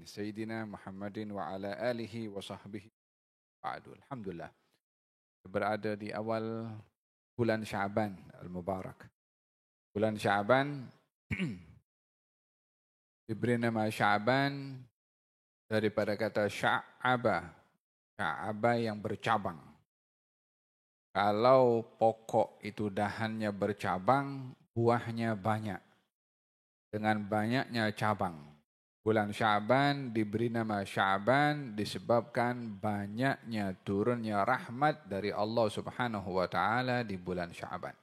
Sayyidina Muhammadin wa ala alihi wa sahbihi ba'du. Alhamdulillah. Berada di awal bulan Sya'ban al-Mubarak. Bulan Sya'ban diberi nama Sya'ban daripada kata sya'aba. Sya'aba yang bercabang. Kalau pokok itu dahannya bercabang, buahnya banyak. Dengan banyaknya cabang. Bulan Sya'ban diberi nama Sya'ban disebabkan banyaknya turunnya rahmat dari Allah Subhanahu wa taala di bulan Sya'ban.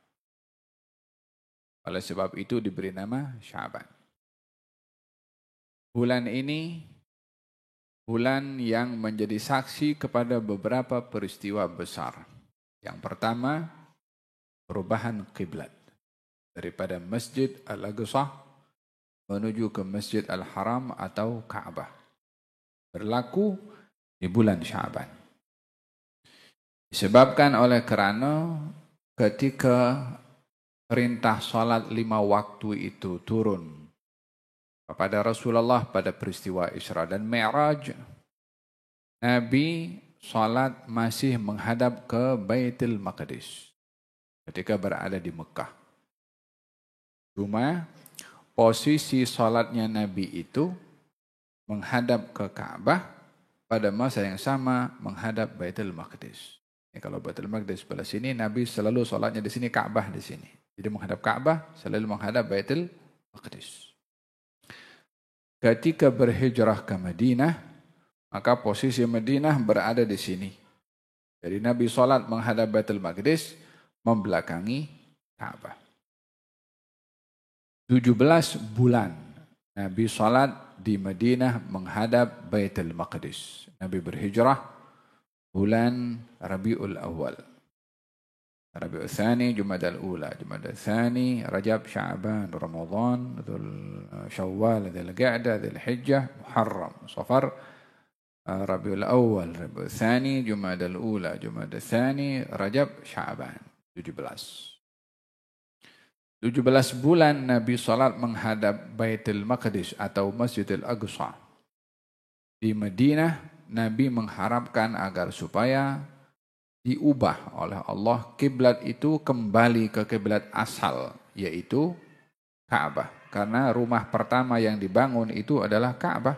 Oleh sebab itu diberi nama Sya'ban. Bulan ini bulan yang menjadi saksi kepada beberapa peristiwa besar. Yang pertama, perubahan kiblat daripada Masjid Al-Aqsa menuju ke Masjid Al-Haram atau Ka'bah. Berlaku di bulan Sya'ban. Disebabkan oleh kerana ketika perintah salat 5 waktu itu turun kepada Rasulullah pada peristiwa Isra dan Mi'raj, Nabi salat masih menghadap ke Baitul Maqdis ketika berada di Mekah. Cuma posisi salatnya Nabi itu menghadap ke Ka'bah pada masa yang sama menghadap Baitul Maqdis. Kalau Baitul Maqdis sebelah sini, Nabi selalu salatnya di sini, Ka'bah di sini. Jadi menghadap Ka'bah, selalu menghadap Baitul Maqdis. Ketika berhijrah ke Madinah, maka posisi Madinah berada di sini. Jadi Nabi salat menghadap Baitul Maqdis, membelakangi Ka'bah. 17 bulan Nabi salat di Madinah menghadap Baitul Maqdis. Nabi berhijrah bulan Rabiul Awal. Rabiul Tsani, Jumadal Ula, Jumadal Tsani, Rajab, Sya'ban, Ramadan, Syawal, Dzulqa'dah, Dzulhijjah, Muharram, Safar, Rabiul Awal, Rabiul Tsani, Jumadal Ula, Jumadal Tsani, Rajab, Sya'ban. 17 bulan Nabi salat menghadap Baitul Maqdis atau Masjidil Aqsa. Di Madinah, Nabi mengharapkan agar supaya diubah oleh Allah kiblat itu kembali ke kiblat asal, yaitu Ka'bah. Karena rumah pertama yang dibangun itu adalah Ka'bah.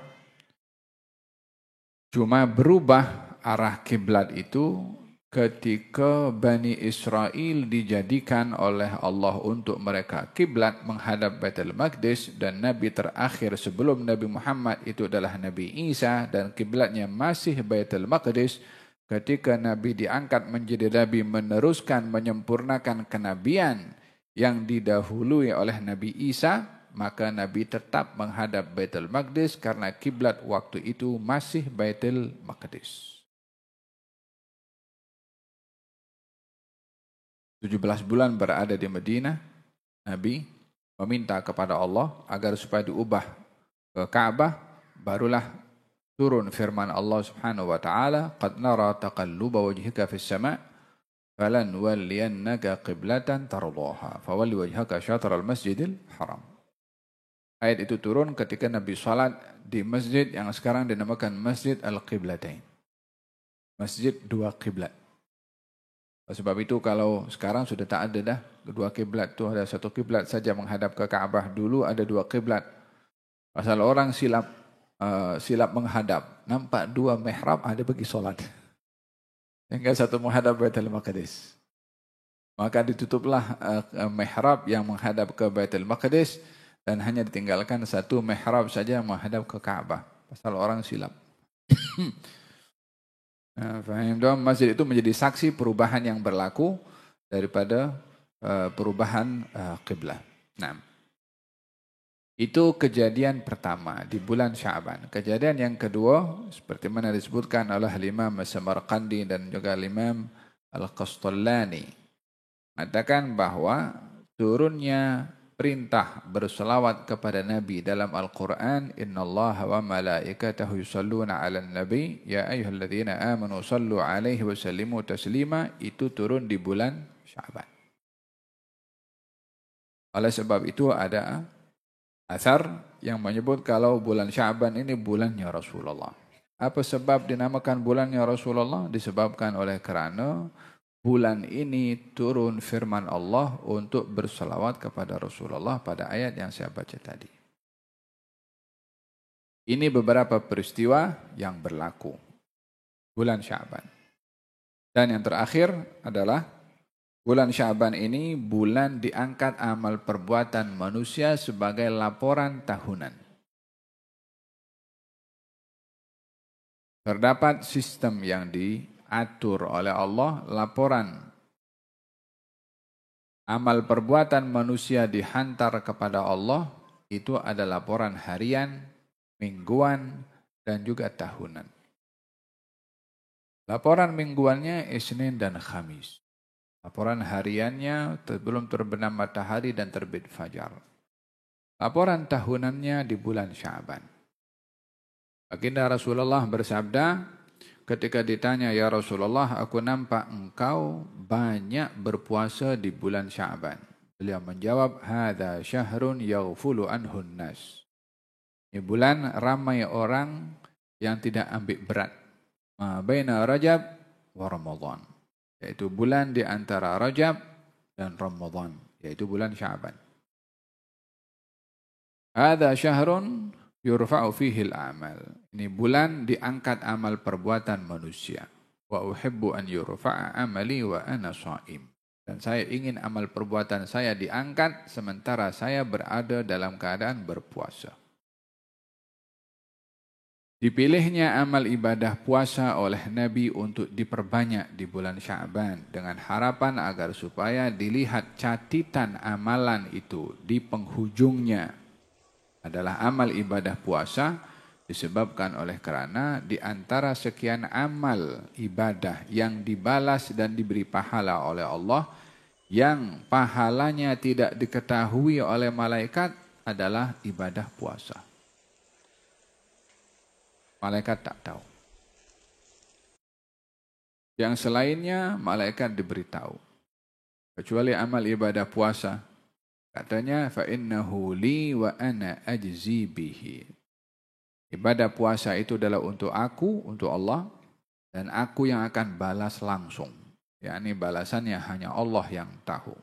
Cuma berubah arah kiblat itu ketika Bani Israel dijadikan oleh Allah untuk mereka kiblat menghadap Baitul Maqdis, dan Nabi terakhir sebelum Nabi Muhammad itu adalah Nabi Isa dan kiblatnya masih Baitul Maqdis. Ketika Nabi diangkat menjadi Nabi meneruskan menyempurnakan kenabian yang didahului oleh Nabi Isa, maka Nabi tetap menghadap Baitul Maqdis karena kiblat waktu itu masih Baitul Maqdis. 17 bulan berada di Madinah, Nabi meminta kepada Allah agar supaya diubah ke Ka'bah, barulah turun firman Allah Subhanahu wa taala, "Qad nara taqalluba wajhika fis sama' falan walliyannaka qiblatan tardaha, fawalli wajhaka syatral masjidil haram." Ayat itu turun ketika Nabi salat di masjid yang sekarang dinamakan Masjid Al-Qiblatain. Masjid dua kiblat. Sebab itu kalau sekarang sudah tak ada dah dua kiblat tu, ada satu kiblat saja menghadap ke Ka'bah. Dulu ada dua kiblat. Pasal orang silap menghadap, nampak dua mihrab ada pergi solat. Sehingga satu menghadap Baitul Maqdis. Maka ditutuplah mihrab yang menghadap ke Baitul Maqdis dan hanya ditinggalkan satu mihrab saja yang menghadap ke Ka'bah. Pasal orang silap. Faham dong? Masjid itu menjadi saksi perubahan yang berlaku daripada perubahan kiblat. Nah, itu kejadian pertama di bulan Sya'ban. Kejadian yang kedua, seperti mana disebutkan oleh Imam Samarqandi dan juga Imam Al-Qastallani, mengatakan bahwa turunnya perintah berselawat kepada Nabi dalam Al-Quran, Innallaha wa malaikatahu yusalluna 'alan nabi ya ayyuhalladzina amanu sallu 'alaihi wa sallimu taslima, itu turun di bulan Sya'ban. Oleh sebab itu ada Athar yang menyebut kalau bulan Sya'ban ini bulannya Rasulullah. Apa sebab dinamakan bulannya Rasulullah? Disebabkan oleh kerana bulan ini turun firman Allah untuk bersalawat kepada Rasulullah pada ayat yang saya baca tadi. Ini beberapa peristiwa yang berlaku bulan Sya'ban. Dan yang terakhir adalah bulan Sya'ban ini bulan diangkat amal perbuatan manusia sebagai laporan tahunan. Terdapat sistem yang diatur oleh Allah, laporan amal perbuatan manusia dihantar kepada Allah, itu ada laporan harian, mingguan, dan juga tahunan. Laporan mingguannya Isnin dan Khamis. Laporan hariannya sebelum terbenam matahari dan terbit fajar. Laporan tahunannya di bulan Sya'ban. Baginda Rasulullah bersabda, ketika ditanya, "Ya Rasulullah, aku nampak engkau banyak berpuasa di bulan Sya'ban." Beliau menjawab, "Hadza syahrun yaghfulu anhun nas." Ini bulan ramai orang yang tidak ambil berat. Ma baina Rajab wa Ramadan. Yaitu bulan di antara Rajab dan Ramadan, yaitu bulan Sya'ban. Hadza syahrun yurfa'u fihi al-amal. Ini bulan diangkat amal perbuatan manusia. Wa uhibbu an yurfa'a amali wa ana sha'im. Dan saya ingin amal perbuatan saya diangkat sementara saya berada dalam keadaan berpuasa. Dipilihnya amal ibadah puasa oleh Nabi untuk diperbanyak di bulan Sya'ban dengan harapan agar supaya dilihat catatan amalan itu di penghujungnya adalah amal ibadah puasa, disebabkan oleh kerana di antara sekian amal ibadah yang dibalas dan diberi pahala oleh Allah, yang pahalanya tidak diketahui oleh malaikat adalah ibadah puasa. Malaikat tak tahu. Yang selainnya malaikat diberitahu. Kecuali amal ibadah puasa. Katanya, فَإِنَّهُ لِي وَأَنَا أَجْزِي بِهِ. Ibadah puasa itu adalah untuk aku, untuk Allah, dan aku yang akan balas langsung. Yakni balasannya hanya Allah yang tahu.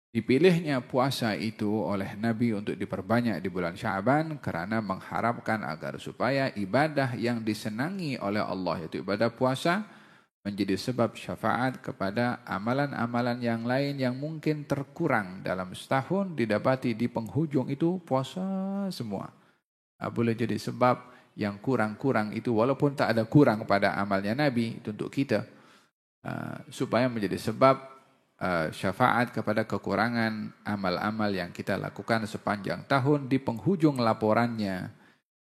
Dipilihnya puasa itu oleh Nabi untuk diperbanyak di bulan Sya'ban kerana mengharapkan agar supaya ibadah yang disenangi oleh Allah, yaitu ibadah puasa, menjadi sebab syafaat kepada amalan-amalan yang lain yang mungkin terkurang dalam setahun, didapati di penghujung itu puasa semua. Boleh jadi sebab yang kurang-kurang itu, walaupun tak ada kurang pada amalnya Nabi, itu untuk kita, supaya menjadi sebab syafaat kepada kekurangan amal-amal yang kita lakukan sepanjang tahun. Di penghujung laporannya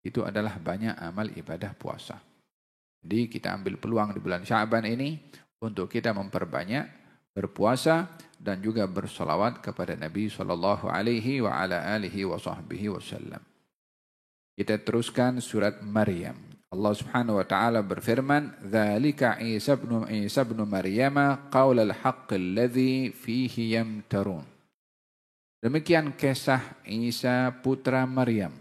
itu adalah banyak amal ibadah puasa. Jadi kita ambil peluang di bulan Sya'ban ini untuk kita memperbanyak berpuasa dan juga bersolawat kepada Nabi SAW. Kita teruskan surat Maryam. Allah Subhanahu wa taala berfirman, "Dzalika Isa ibn Maryam qaulal haqqil ladzi fihi yamtarun." Demikian kisah Isa putra Maryam.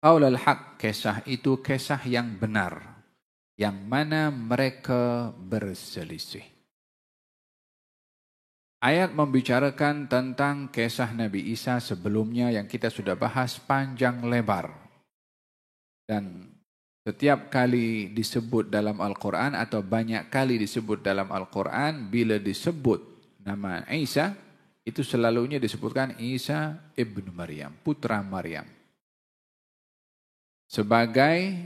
Qaulal haq, kisah itu kisah yang benar, yang mana mereka berselisih. Ayat membicarakan tentang kisah Nabi Isa sebelumnya yang kita sudah bahas panjang lebar. Dan setiap kali disebut dalam Al-Quran atau banyak kali disebut dalam Al-Quran, bila disebut nama Isa, itu selalunya disebutkan Isa ibn Maryam, putra Maryam. Sebagai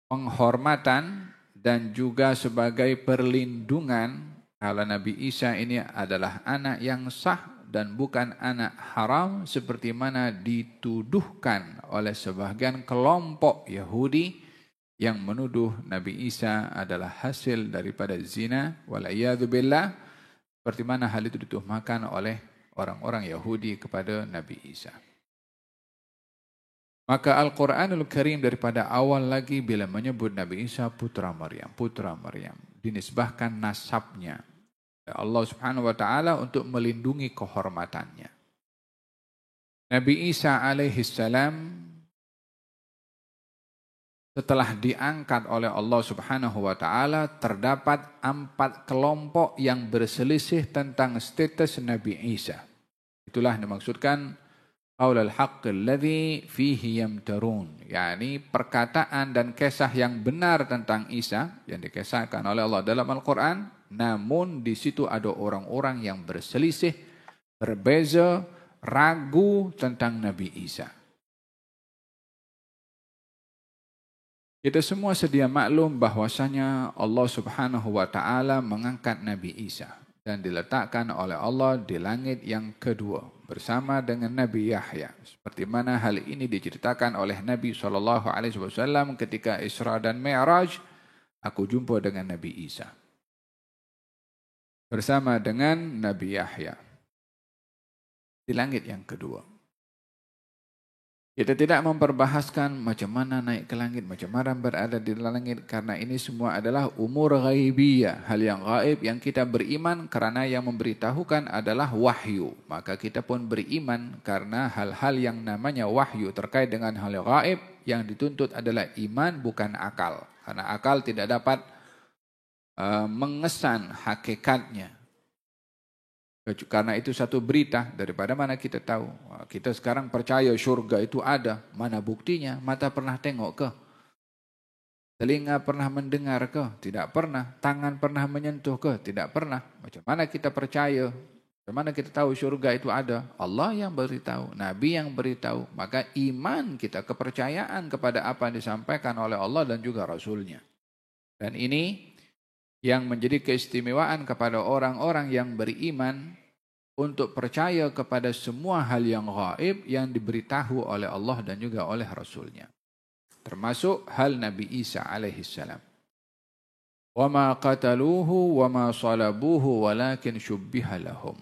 penghormatan dan juga sebagai perlindungan kalau Nabi Isa ini adalah anak yang sah dan bukan anak haram seperti mana dituduhkan oleh sebahagian kelompok Yahudi yang menuduh Nabi Isa adalah hasil daripada zina wala'iyadzubillah, seperti mana hal itu dituduhkan oleh orang-orang Yahudi kepada Nabi Isa. Maka Al-Quranul Karim daripada awal lagi bila menyebut Nabi Isa putra Maryam, dinisbahkan nasabnya Allah Subhanahu wa taala untuk melindungi kehormatannya. Nabi Isa alaihissalam setelah diangkat oleh Allah Subhanahu wa taala, terdapat 4 kelompok yang berselisih tentang status Nabi Isa. Itulah yang dimaksudkan qaulul haqqil ladzi fihi yamtarun, yakni perkataan dan kisah yang benar tentang Isa yang dikisahkan oleh Allah dalam Al-Qur'an, namun di situ ada orang-orang yang berselisih, berbeza, ragu tentang Nabi Isa. Kita semua sedia maklum bahwasanya Allah Subhanahu wa taala mengangkat Nabi Isa dan diletakkan oleh Allah di langit yang kedua bersama dengan Nabi Yahya. Seperti mana hal ini diceritakan oleh Nabi SAW ketika Isra dan Mi'raj, aku jumpa dengan Nabi Isa bersama dengan Nabi Yahya di langit yang kedua. Kita tidak memperbahaskan macam mana naik ke langit, macam mana berada di langit, karena ini semua adalah umur ghaibiyah, hal yang gaib yang kita beriman karena yang memberitahukan adalah wahyu. Maka kita pun beriman karena hal-hal yang namanya wahyu terkait dengan hal yang gaib yang dituntut adalah iman bukan akal. Karena akal tidak dapat mengesan hakikatnya. Karena itu satu berita, daripada mana kita tahu. Kita sekarang percaya syurga itu ada. Mana buktinya? Mata pernah tengok ke? Telinga pernah mendengar ke? Tidak pernah. Tangan pernah menyentuh ke? Tidak pernah. Macam mana kita percaya? Macam mana kita tahu syurga itu ada? Allah yang beritahu, Nabi yang beritahu. Maka iman kita, kepercayaan kepada apa yang disampaikan oleh Allah dan juga Rasulnya. Dan ini yang menjadi keistimewaan kepada orang-orang yang beriman untuk percaya kepada semua hal yang gaib yang diberitahu oleh Allah dan juga oleh Rasulnya. Termasuk hal Nabi Isa alaihissalam. وَمَا قَتَلُوهُ وَمَا صَلَبُوهُ وَلَكِنْ شُبِّهَ لَهُمْ.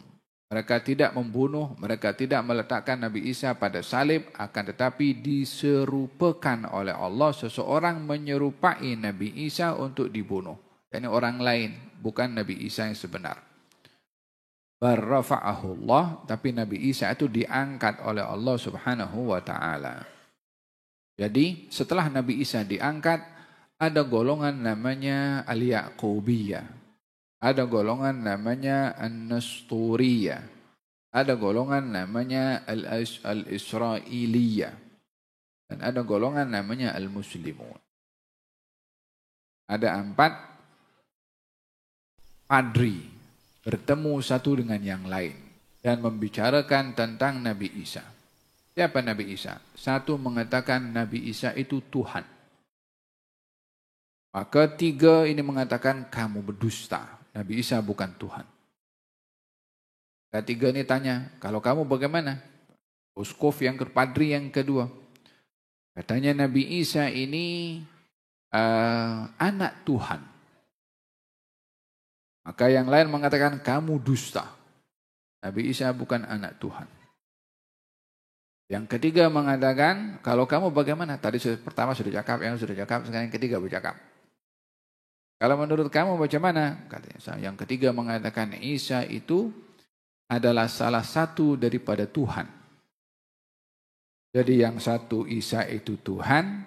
Mereka tidak membunuh, mereka tidak meletakkan Nabi Isa pada salib, akan tetapi diserupakan oleh Allah seseorang menyerupai Nabi Isa untuk dibunuh. Ini orang lain, bukan Nabi Isa yang sebenar. Barrafa'ahu Allah, tapi Nabi Isa itu diangkat oleh Allah Subhanahu wa taala. Jadi, setelah Nabi Isa diangkat, ada golongan namanya Al-Yaqubiyah. Ada golongan namanya An-Nasturiyah. Ada golongan namanya Al-Israiliyah. Dan ada golongan namanya Al-Muslimun. Ada 4 padri bertemu satu dengan yang lain dan membicarakan tentang Nabi Isa. Siapa Nabi Isa? Satu mengatakan Nabi Isa itu Tuhan. Maka 3 ini mengatakan kamu berdusta. Nabi Isa bukan Tuhan. Ketiga ini tanya, kalau kamu bagaimana? Uskuf yang padri yang kedua. Katanya Nabi Isa ini anak Tuhan. Maka yang lain mengatakan kamu dusta. Nabi Isa bukan anak Tuhan. Yang ketiga mengatakan kalau kamu bagaimana? Tadi pertama sudah cakap, yang sudah cakap, sekarang yang ketiga bercakap. Kalau menurut kamu bagaimana? Katanya yang ketiga mengatakan Isa itu adalah salah satu daripada Tuhan. Jadi yang satu Isa itu Tuhan,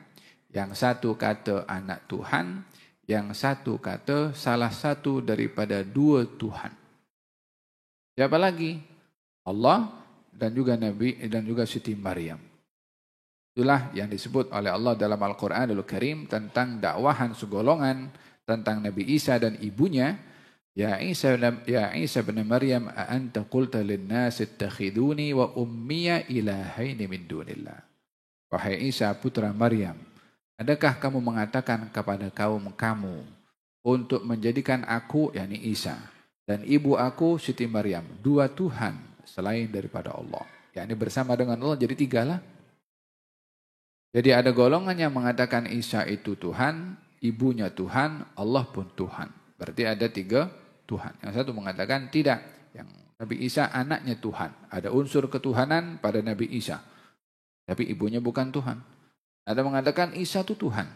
yang satu kata anak Tuhan, yang satu kata salah satu daripada 2 Tuhan. Siapa lagi? Allah dan juga Nabi dan juga Siti Maryam. Itulah yang disebut oleh Allah dalam Al-Quranul Karim tentang dakwahan segolongan tentang Nabi Isa dan ibunya. Ya Isa bin Maryam, a anta qulta lin-nas ittakhiduni wa ummiya ilahaini min dunillah. Wahai Isa putra Maryam, adakah kamu mengatakan kepada kaum kamu untuk menjadikan aku, yakni Isa, dan ibu aku Siti Maryam 2 Tuhan selain daripada Allah? Yakni bersama dengan Allah jadi 3 lah. Jadi ada golongan yang mengatakan Isa itu Tuhan, ibunya Tuhan, Allah pun Tuhan. Berarti ada 3 Tuhan. Yang satu mengatakan tidak, yang Nabi Isa anaknya Tuhan. Ada unsur ketuhanan pada Nabi Isa. Tapi ibunya bukan Tuhan. Ada mengatakan Isa itu Tuhan.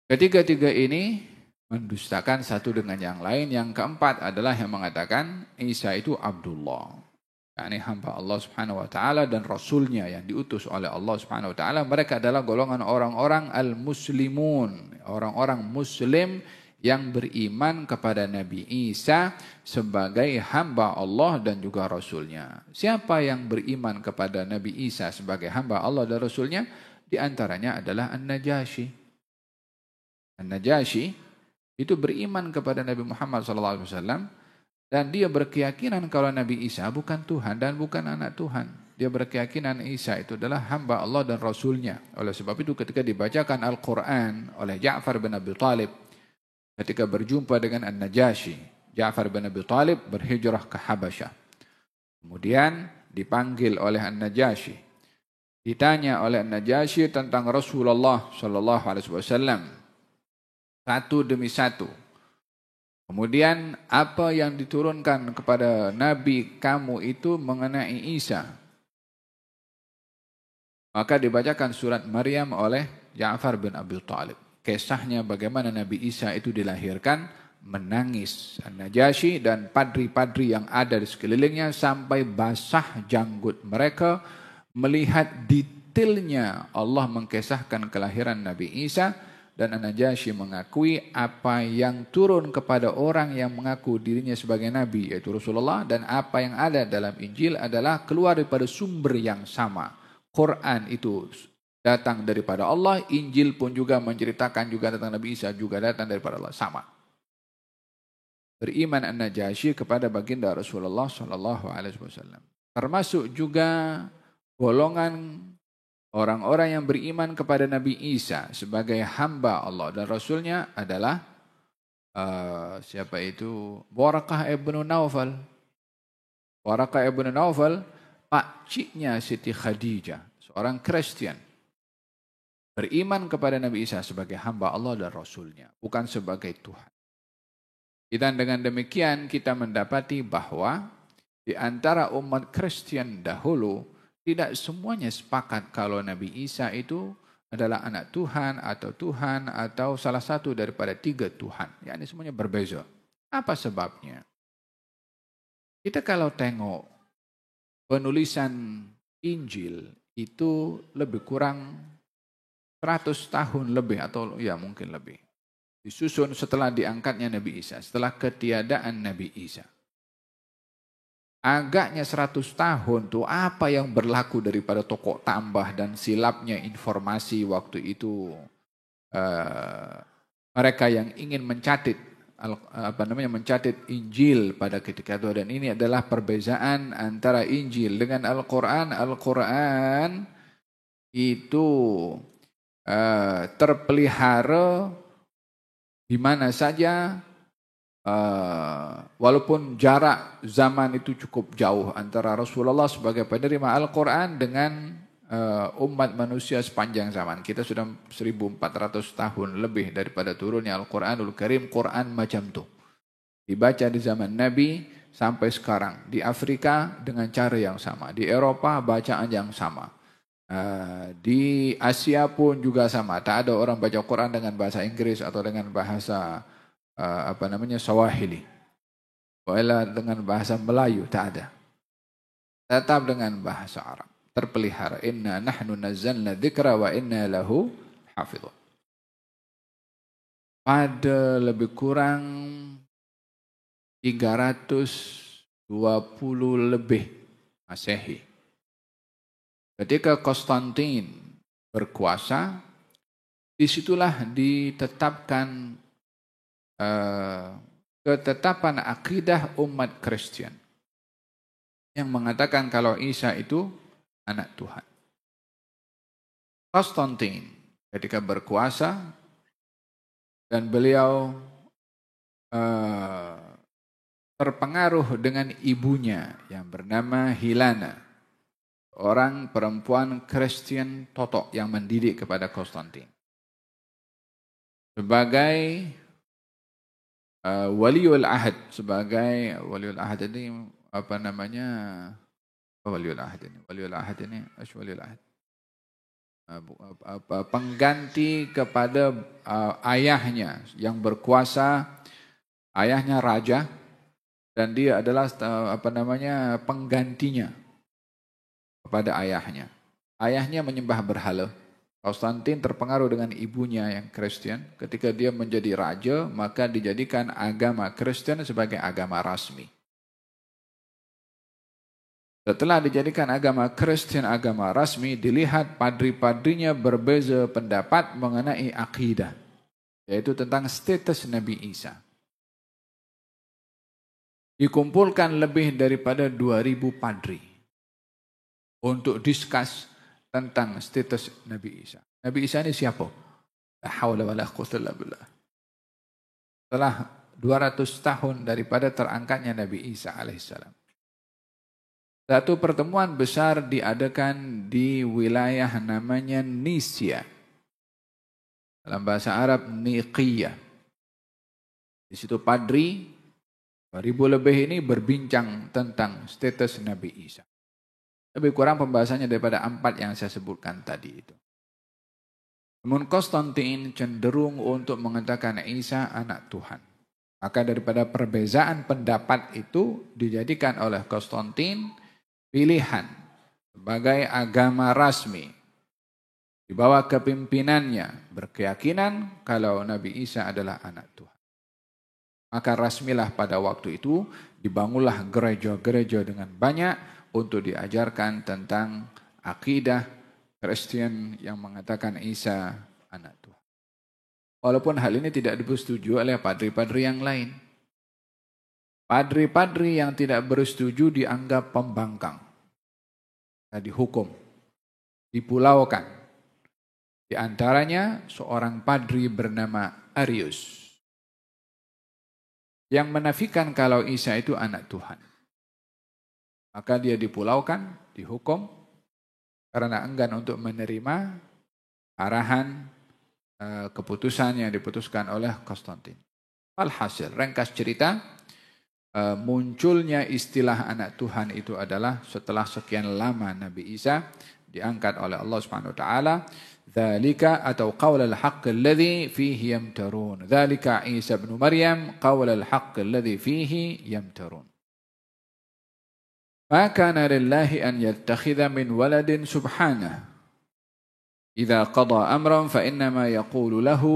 Ketiga-tiga ini mendustakan satu dengan yang lain. Yang keempat adalah yang mengatakan Isa itu Abdullah. yakni hamba Allah Subhanahu wa taala dan rasulnya yang diutus oleh Allah Subhanahu wa taala. Mereka adalah golongan orang-orang al-muslimun, orang-orang muslim yang beriman kepada Nabi Isa sebagai hamba Allah dan juga rasulnya. Siapa yang beriman kepada Nabi Isa sebagai hamba Allah dan rasulnya? Di antaranya adalah An-Najasyi. An-Najasyi itu beriman kepada Nabi Muhammad SAW dan dia berkeyakinan kalau Nabi Isa bukan Tuhan dan bukan anak Tuhan. Dia berkeyakinan Isa itu adalah hamba Allah dan Rasulnya. Oleh sebab itu ketika dibacakan Al-Quran oleh Ja'far bin Abi Thalib, ketika berjumpa dengan An-Najasyi, Ja'far bin Abi Thalib berhijrah ke Habasyah. Kemudian dipanggil oleh An-Najasyi. Ditanya oleh An-Najasyi tentang Rasulullah SAW. Satu demi satu. Kemudian apa yang diturunkan kepada Nabi kamu itu mengenai Isa. Maka dibacakan surat Maryam oleh Ja'far bin Abi Thalib. Kisahnya bagaimana Nabi Isa itu dilahirkan, menangis An-Najasyi dan padri-padri yang ada di sekelilingnya sampai basah janggut mereka melihat detailnya Allah mengkisahkan kelahiran Nabi Isa. Dan An-Najasyi mengakui apa yang turun kepada orang yang mengaku dirinya sebagai Nabi, yaitu Rasulullah, dan apa yang ada dalam Injil adalah keluar daripada sumber yang sama. Quran itu datang daripada Allah, Injil pun juga menceritakan juga tentang Nabi Isa, juga datang daripada Allah, sama. Beriman An-Najasyi kepada baginda Rasulullah SAW. Termasuk juga golongan orang-orang yang beriman kepada Nabi Isa sebagai hamba Allah dan Rasulnya adalah siapa itu? Waraqah ibn Naufal. Waraqah ibn Naufal, pakciknya Siti Khadijah, seorang Kristen. Beriman kepada Nabi Isa sebagai hamba Allah dan Rasulnya, bukan sebagai Tuhan. Dan dengan demikian kita mendapati bahwa di antara umat Kristen dahulu, tidak semuanya sepakat kalau Nabi Isa itu adalah anak Tuhan atau salah satu daripada tiga Tuhan. Ya, ini semuanya berbeza. Apa sebabnya? Kita kalau tengok penulisan Injil itu lebih kurang 100 tahun lebih atau ya mungkin lebih. Disusun setelah diangkatnya Nabi Isa, setelah ketiadaan Nabi Isa. Agaknya 100 tahun tuh apa yang berlaku daripada tokok tambah dan silapnya informasi waktu itu mereka yang ingin mencatat mencatat Injil pada ketika itu, dan ini adalah perbezaan antara Injil dengan Al-Quran. Al-Quran itu terpelihara di mana saja. Walaupun jarak zaman itu cukup jauh antara Rasulullah sebagai penerima Al-Quran dengan umat manusia sepanjang zaman. Kita sudah 1400 tahun lebih daripada turunnya Al-Quranul Karim. Quran macam tu dibaca di zaman Nabi sampai sekarang. Di Afrika dengan cara yang sama. Di Eropa bacaan yang sama. Di Asia pun juga sama. Tak ada orang baca Quran dengan bahasa Inggris atau dengan bahasa Swahili. Wala dengan bahasa Melayu, tak ada. Tetap dengan bahasa Arab. Terpelihara. Inna nahnu nazzalna dzikra wa inna lahu hafidhun. Pada lebih kurang 320 lebih Masehi. Ketika Konstantin berkuasa, disitulah ditetapkan ketetapan akidah umat Kristen yang mengatakan kalau Isa itu anak Tuhan. Konstantin ketika berkuasa dan beliau terpengaruh dengan ibunya yang bernama Helena, orang perempuan Kristen totok yang mendidik kepada Konstantin. Sebagai waliul ahad, sebagai waliul ahad ini apa namanya? Waliul ahad ini, waliul ahad. Pengganti kepada ayahnya yang berkuasa, ayahnya raja dan dia adalah penggantinya kepada ayahnya. Ayahnya menyembah berhala. Konstantin terpengaruh dengan ibunya yang Kristen. Ketika dia menjadi raja, maka dijadikan agama Kristen sebagai agama rasmi. Setelah dijadikan agama Kristen agama rasmi, dilihat padri-padrinya berbeza pendapat mengenai akidah, yaitu tentang status Nabi Isa. Dikumpulkan lebih daripada 2000 padri untuk diskus tentang status Nabi Isa. Nabi Isa ini siapa? La haula wala quwwata illa billah. Setelah 200 tahun daripada terangkatnya Nabi Isa alaihissalam. Satu pertemuan besar diadakan di wilayah namanya Nisya. Dalam bahasa Arab Niqiyah. Di situ padri 2000 lebih ini berbincang tentang status Nabi Isa. Lebih kurang pembahasannya daripada 4 yang saya sebutkan tadi itu. Namun Konstantin cenderung untuk mengatakan Isa anak Tuhan. Maka daripada perbezaan pendapat itu dijadikan oleh Konstantin pilihan sebagai agama rasmi. Di bawah kepimpinannya berkeyakinan kalau Nabi Isa adalah anak Tuhan. Maka rasmilah pada waktu itu dibangunlah gereja-gereja dengan banyak untuk diajarkan tentang akidah Kristen yang mengatakan Isa anak Tuhan. Walaupun hal ini tidak disetujui oleh padri-padri yang lain. Padri-padri yang tidak bersetuju dianggap pembangkang. Dihukum, dipulaukan. Di antaranya seorang padri bernama Arius yang menafikan kalau Isa itu anak Tuhan. Maka dia dipulaukan, dihukum karena enggan untuk menerima arahan keputusan yang diputuskan oleh Konstantin. Alhasil, ringkas cerita, munculnya istilah anak Tuhan itu adalah setelah sekian lama Nabi Isa diangkat oleh Allah Subhanahu wa taala. Dzalika atau qaulul haqq alladzi fihi yamtarun. Dzalika Isa bin Maryam qaulul haqq alladzi fihi yamtarun. Ma kana lillahi an yattakhidha min waladin subhanahu. Idza qada amran fa innama yaqulu lahu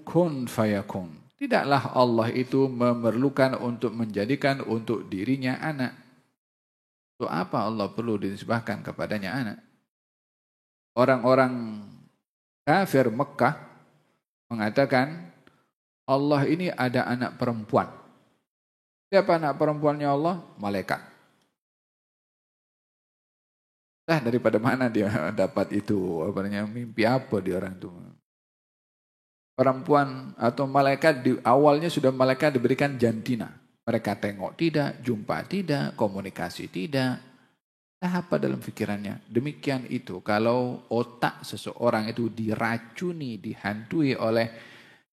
kun fayakun. Tidaklah Allah itu memerlukan untuk menjadikan untuk dirinya anak. Untuk apa Allah perlu dinisbahkan kepadanya anak? Orang-orang kafir Mekah mengatakan Allah ini ada anak perempuan. Siapa anak perempuannya Allah? Malaikat. Daripada mana dia dapat itu? Mimpi apa dia orang itu? Perempuan atau malaikat di awalnya sudah malaikat diberikan jantina. Mereka tengok tidak, jumpa tidak, komunikasi tidak. Apa dalam pikirannya? Demikian itu kalau otak seseorang itu diracuni, dihantui oleh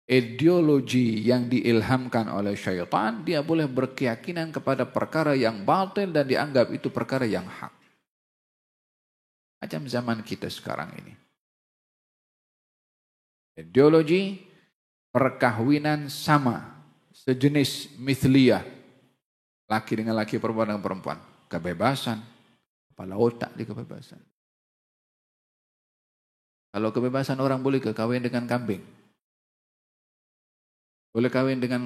ideologi yang diilhamkan oleh syaitan, dia boleh berkeyakinan kepada perkara yang batil dan dianggap itu perkara yang hak. Macam zaman kita sekarang ini. Ideologi perkahwinan sama, sejenis mithliyah, laki dengan laki, perempuan dengan perempuan, kebebasan, kepala otak di kebebasan. Kalau kebebasan orang boleh kawin dengan kambing, boleh kawin dengan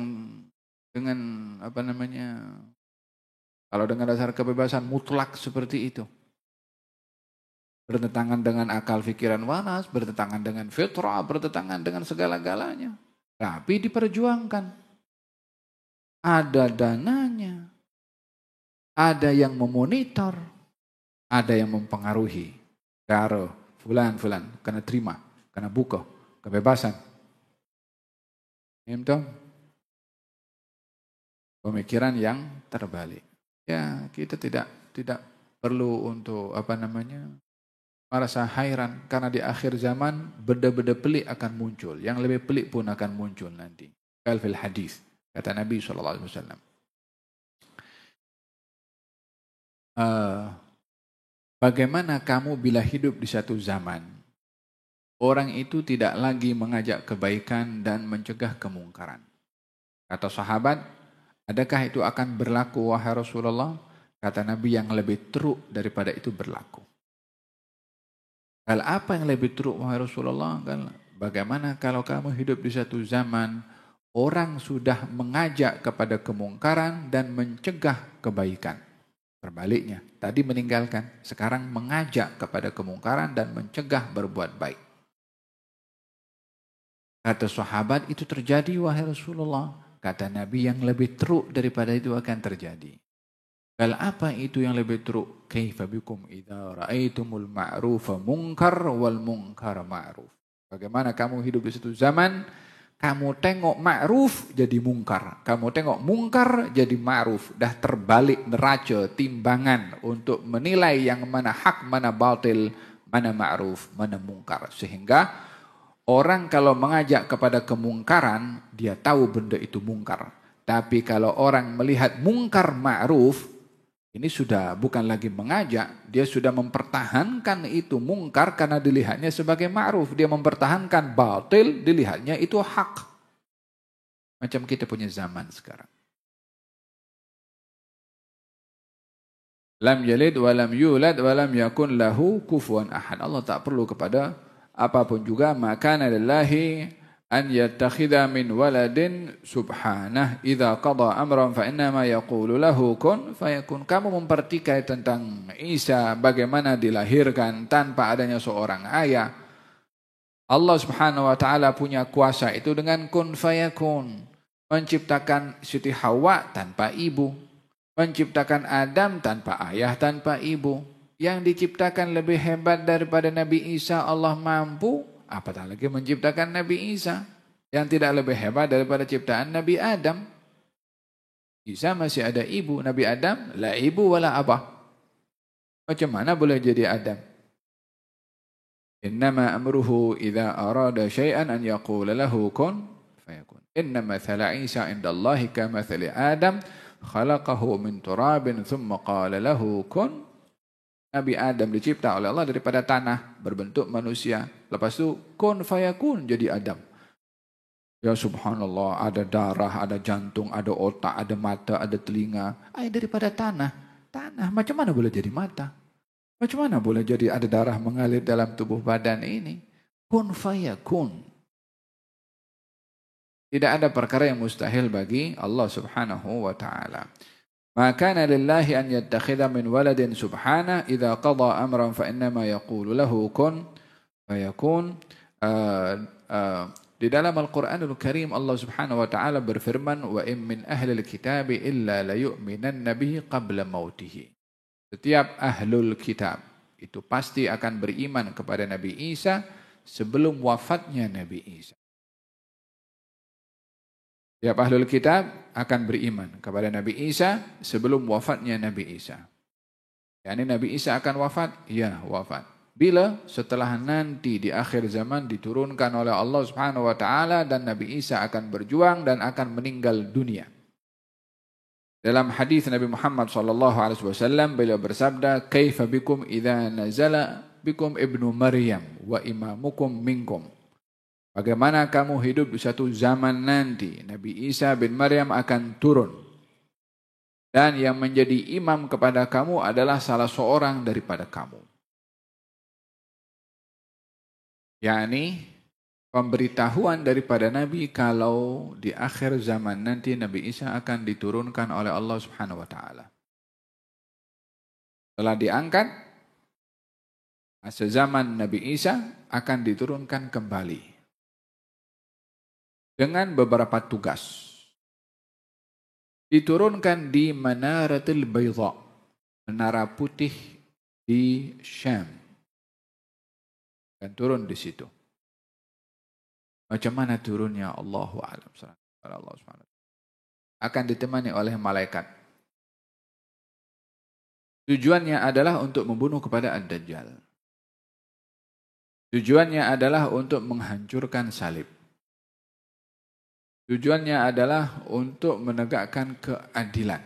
kalau dengan dasar kebebasan mutlak seperti itu. Bertentangan dengan akal pikiran waras, bertentangan dengan fitrah, bertentangan dengan segala-galanya. Tapi diperjuangkan. Ada dananya. Ada yang memonitor. Ada yang mempengaruhi. Karo, fulan, kena terima, kena buka, kebebasan. Itu pemikiran yang terbalik. Ya, kita tidak perlu untuk merasa hairan karena di akhir zaman benda-benda pelik akan muncul. Yang lebih pelik pun akan muncul nanti. Kal fil hadis, kata Nabi SAW. Bagaimana kamu bila hidup di satu zaman orang itu tidak lagi mengajak kebaikan dan mencegah kemungkaran? Kata sahabat, Adakah itu akan berlaku wahai Rasulullah? Kata Nabi, yang lebih teruk daripada itu berlaku. Hal apa yang lebih teruk wahai Rasulullah? Bagaimana kalau kamu hidup di satu zaman orang sudah mengajak kepada kemungkaran dan mencegah kebaikan. Terbaliknya, tadi meninggalkan, sekarang mengajak kepada kemungkaran dan mencegah berbuat baik. Kata sahabat, itu terjadi wahai Rasulullah. Kata Nabi, yang lebih teruk daripada itu akan terjadi. Hal apa itu yang lebih teruk? Kaifa bikum idza ra'aitumul ma'rufa munkar wal munkar ma'ruf. Bagaimana kamu hidup di satu zaman, kamu tengok ma'ruf jadi mungkar, kamu tengok mungkar jadi ma'ruf. Dah terbalik neraca timbangan untuk menilai yang mana hak, mana batil, mana ma'ruf, mana mungkar. Sehingga orang kalau mengajak kepada kemungkaran, dia tahu benda itu mungkar. Tapi kalau orang melihat mungkar ma'ruf, ini sudah bukan lagi mengajak, dia sudah mempertahankan itu mungkar karena dilihatnya sebagai ma'ruf. Dia mempertahankan batil, dilihatnya itu hak. Macam kita punya zaman sekarang. Lam yalid wa lam yulad wa lam yakun lahu kufuwan ahad. Allah tak perlu kepada apapun juga. Maka lillahi an yattakhidha min waladin subhanah idza qada amran fa innama yaqulu lahu kun fayakun. Kamu mempertikai tentang Isa bagaimana dilahirkan tanpa adanya seorang ayah. Allah Subhanahu wa taala punya kuasa itu dengan kun fayakun. Menciptakan Siti Hawa tanpa ibu, menciptakan Adam tanpa ayah, tanpa ibu. Yang diciptakan lebih hebat daripada Nabi Isa, Allah mampu. Apatah lagi menciptakan Nabi Isa yang tidak lebih hebat daripada ciptaan Nabi Adam. Isa masih ada ibu, Nabi Adam la ibu wala abah. Macam mana boleh jadi Adam? Innama amruhu idza arada syai'an an yaqula lahu kun fayakun. Inna mathala Isa indallahi kamathali Adam khalaqahu min turabin thumma qala lahu kun. Nabi Adam dicipta oleh Allah daripada tanah, berbentuk manusia. Lepas itu, kun fayakun, jadi Adam. Ya subhanallah, ada darah, ada jantung, ada otak, ada mata, ada telinga. Daripada tanah. Tanah, macam mana boleh jadi mata? Macam mana boleh jadi ada darah mengalir dalam tubuh badan ini? Kun fayakun. Tidak ada perkara yang mustahil bagi Allah subhanahu wa ta'ala. Ma kana lillahi an yattakhidha min waladin subhana idza qada amran fa innama yaqulu lahu kun fayakun. Di dalam Al-Qur'anul Karim Allah Subhanahu wa taala berfirman wa in min ahli al-kitab illa la yu'minanna bihi qabla mautihi. Setiap ahlul kitab itu pasti akan beriman kepada Nabi Isa sebelum wafatnya Nabi Isa. Setiap ahlul kitab akan beriman kepada Nabi Isa sebelum wafatnya Nabi Isa. Yani Nabi Isa akan wafat? Ya, wafat. Bila? Setelah nanti di akhir zaman diturunkan oleh Allah Subhanahu wa taala dan Nabi Isa akan berjuang dan akan meninggal dunia. Dalam hadis Nabi Muhammad sallallahu alaihi wasallam beliau bersabda, "Kaifa bikum idza nazala bikum ibnu Maryam wa imamukum minkum?" Bagaimana kamu hidup di satu zaman nanti Nabi Isa bin Maryam akan turun dan yang menjadi imam kepada kamu adalah salah seorang daripada kamu. yakni pemberitahuan daripada Nabi kalau di akhir zaman nanti Nabi Isa akan diturunkan oleh Allah Subhanahu wa taala. Setelah diangkat, masa zaman Nabi Isa akan diturunkan kembali dengan beberapa tugas. Diturunkan di Manaratul Baydha, menara putih di Syam. Dan turun di situ. Macam mana turunnya Allahu a'lam. Allah Subhanahu. Akan ditemani oleh malaikat. Tujuannya adalah untuk membunuh kepada Ad-Dajjal. Tujuannya adalah untuk menghancurkan salib. Tujuannya adalah untuk menegakkan keadilan.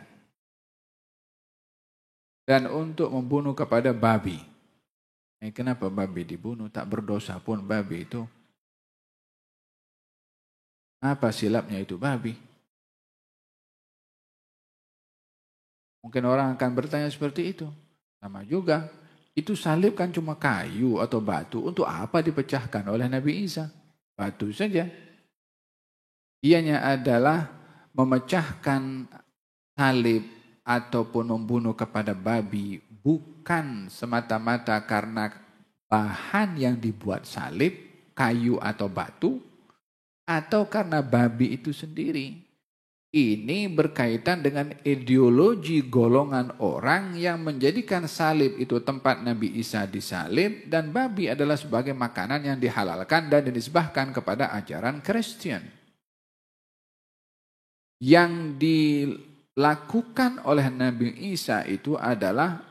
Dan untuk membunuh kepada babi. Kenapa babi dibunuh? Tak berdosa pun babi itu. Apa silapnya itu babi? Mungkin orang akan bertanya seperti itu. Sama juga, itu salib kan cuma kayu atau batu. Untuk apa dipecahkan oleh Nabi Isa? Batu saja. Ianya adalah memecahkan salib ataupun membunuh kepada babi bukan semata-mata karena bahan yang dibuat salib, kayu atau batu, atau karena babi itu sendiri. Ini berkaitan dengan ideologi golongan orang yang menjadikan salib itu tempat Nabi Isa disalib dan babi adalah sebagai makanan yang dihalalkan dan dinisbahkan kepada ajaran Kristen. Yang dilakukan oleh Nabi Isa itu adalah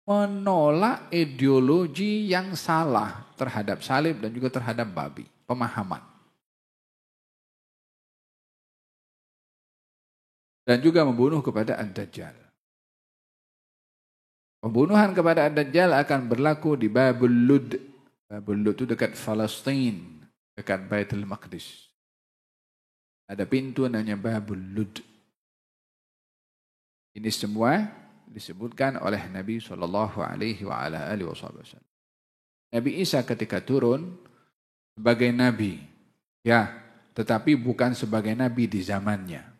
menolak ideologi yang salah terhadap salib dan juga terhadap babi, pemahaman. Dan juga membunuh kepada Ad-Dajjal. Pembunuhan kepada Ad-Dajjal akan berlaku di Babul Lud. Babul Lud itu dekat Palestina, dekat Baitul Maqdis. Ada pintu namanya Babul Lud. Ini semua disebutkan oleh Nabi SAW. Nabi Isa ketika turun sebagai Nabi, ya, tetapi bukan sebagai Nabi di zamannya.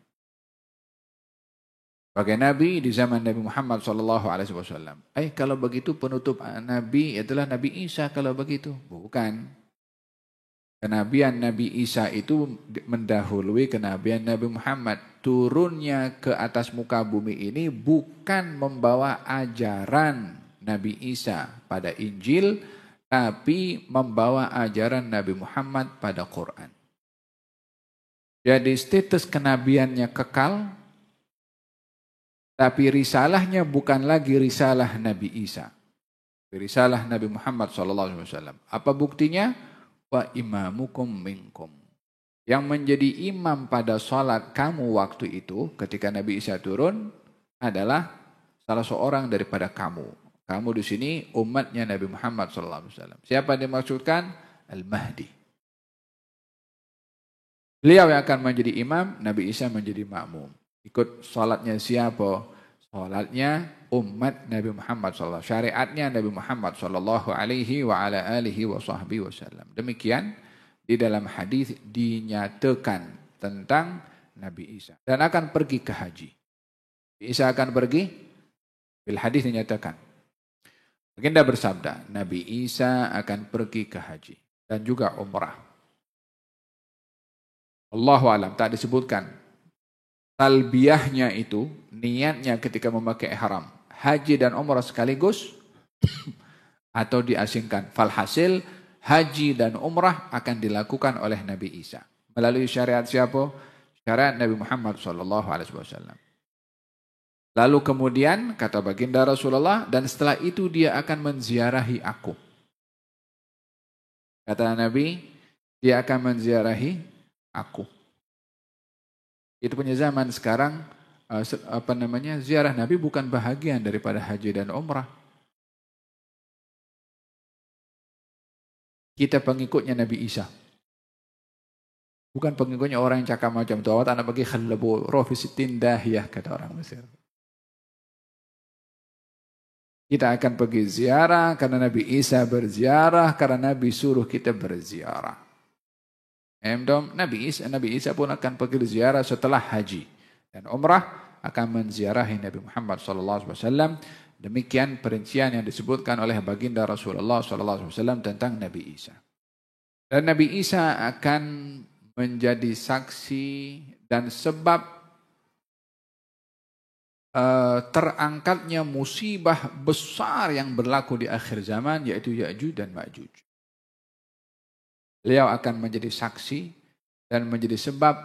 Sebagai Nabi di zaman Nabi Muhammad SAW. Kalau begitu penutup Nabi adalah Nabi Isa kalau begitu. Bukan. Kenabian Nabi Isa itu mendahului kenabian Nabi Muhammad. Turunnya ke atas muka bumi ini bukan membawa ajaran Nabi Isa pada Injil, tapi membawa ajaran Nabi Muhammad pada Quran. Jadi status kenabiannya kekal, tapi risalahnya bukan lagi risalah Nabi Isa. Risalah Nabi Muhammad SAW. Apa buktinya? Wa imamukum minkum. Yang menjadi imam pada sholat kamu waktu itu ketika Nabi Isa turun adalah salah seorang daripada kamu. Kamu di sini umatnya Nabi Muhammad SAW. Siapa yang dimaksudkan? Al-Mahdi. Beliau yang akan menjadi imam, Nabi Isa menjadi makmum. Ikut sholatnya siapa? Sholatnya umat Nabi Muhammad SAW. Syariatnya Nabi Muhammad SAW. Demikian di dalam hadis dinyatakan tentang Nabi Isa. Dan akan pergi ke haji. Isa akan pergi. Bil hadis dinyatakan. Baginda bersabda, Nabi Isa akan pergi ke haji. Dan juga umrah. Allahu alam, tak disebutkan. Talbiyahnya itu, niatnya ketika memakai ihram, haji dan umrah sekaligus, atau diasingkan. Falhasil, haji dan umrah akan dilakukan oleh Nabi Isa. Melalui syariat siapa? Syariat Nabi Muhammad SAW. Lalu kemudian, kata baginda Rasulullah, dan setelah itu dia akan menziarahi aku. Kata Nabi, dia akan menziarahi aku. Itu punya zaman sekarang ziarah Nabi bukan bahagian daripada haji dan umrah. Kita pengikutnya Nabi Isa. Bukan pengikutnya orang yang cakap macam tu. Awak tak nak pergi khalabu rofi sittin dahiyah kata orang Mesir. Kita akan pergi ziarah karena Nabi Isa berziarah, karena Nabi suruh kita berziarah. Nabi Isa pun akan pergi ziarah setelah haji dan umrah akan menziarahi Nabi Muhammad SAW. Demikian perincian yang disebutkan oleh baginda Rasulullah SAW tentang Nabi Isa. Dan Nabi Isa akan menjadi saksi dan sebab terangkatnya musibah besar yang berlaku di akhir zaman, yaitu Ya'juj dan Ma'juj. Beliau akan menjadi saksi dan menjadi sebab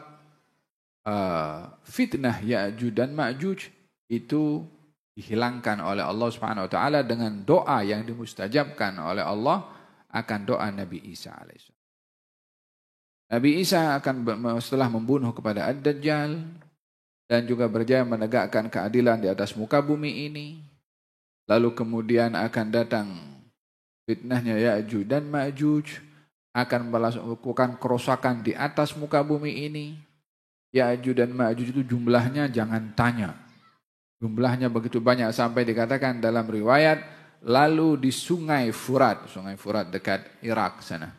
fitnah Ya'juj dan Ma'juj itu dihilangkan oleh Allah Subhanahu wa taala dengan doa yang dimustajabkan oleh Allah, akan doa Nabi Isa alaihissalam. Nabi Isa akan setelah membunuh kepada Ad-Dajjal dan juga berjaya menegakkan keadilan di atas muka bumi ini, lalu kemudian akan datang fitnahnya Ya'juj dan Ma'juj, akan melakukan kerusakan di atas muka bumi ini. Ya'juj dan Ma'juj itu jumlahnya jangan tanya. Jumlahnya begitu banyak sampai dikatakan dalam riwayat lalu di Sungai Furat dekat Irak sana.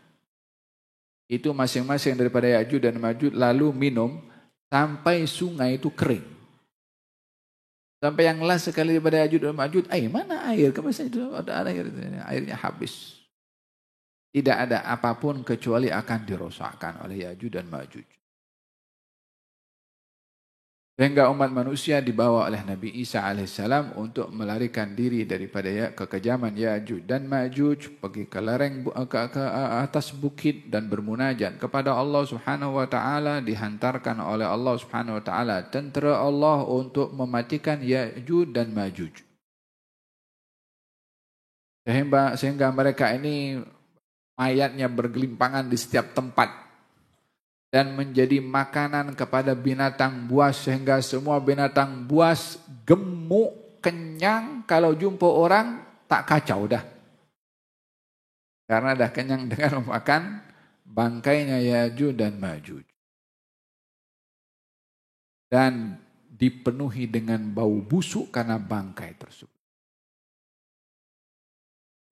Itu masing-masing daripada Ya'juj dan Ma'juj lalu minum sampai sungai itu kering. Sampai yang last sekali daripada Ya'juj dan Ma'juj, mana air? Kemasan itu ada air, airnya habis. Tidak ada apapun kecuali akan dirosakkan oleh Ya'juj dan Ma'juj. Sehingga umat manusia dibawa oleh Nabi Isa alaihissalam untuk melarikan diri daripada kekejaman Ya'juj dan Ma'juj, pergi ke lereng ke atas bukit dan bermunajat kepada Allah Subhanahu wa taala, dihantarkan oleh Allah Subhanahu wa taala tentera Allah untuk mematikan Ya'juj dan Ma'juj. Sehingga mereka ini mayatnya bergelimpangan di setiap tempat dan menjadi makanan kepada binatang buas, sehingga semua binatang buas gemuk, kenyang, kalau jumpa orang tak kacau dah. Karena dah kenyang dengan memakan bangkainya Ya'juj dan Ma'juj. Dan dipenuhi dengan bau busuk karena bangkai tersebut.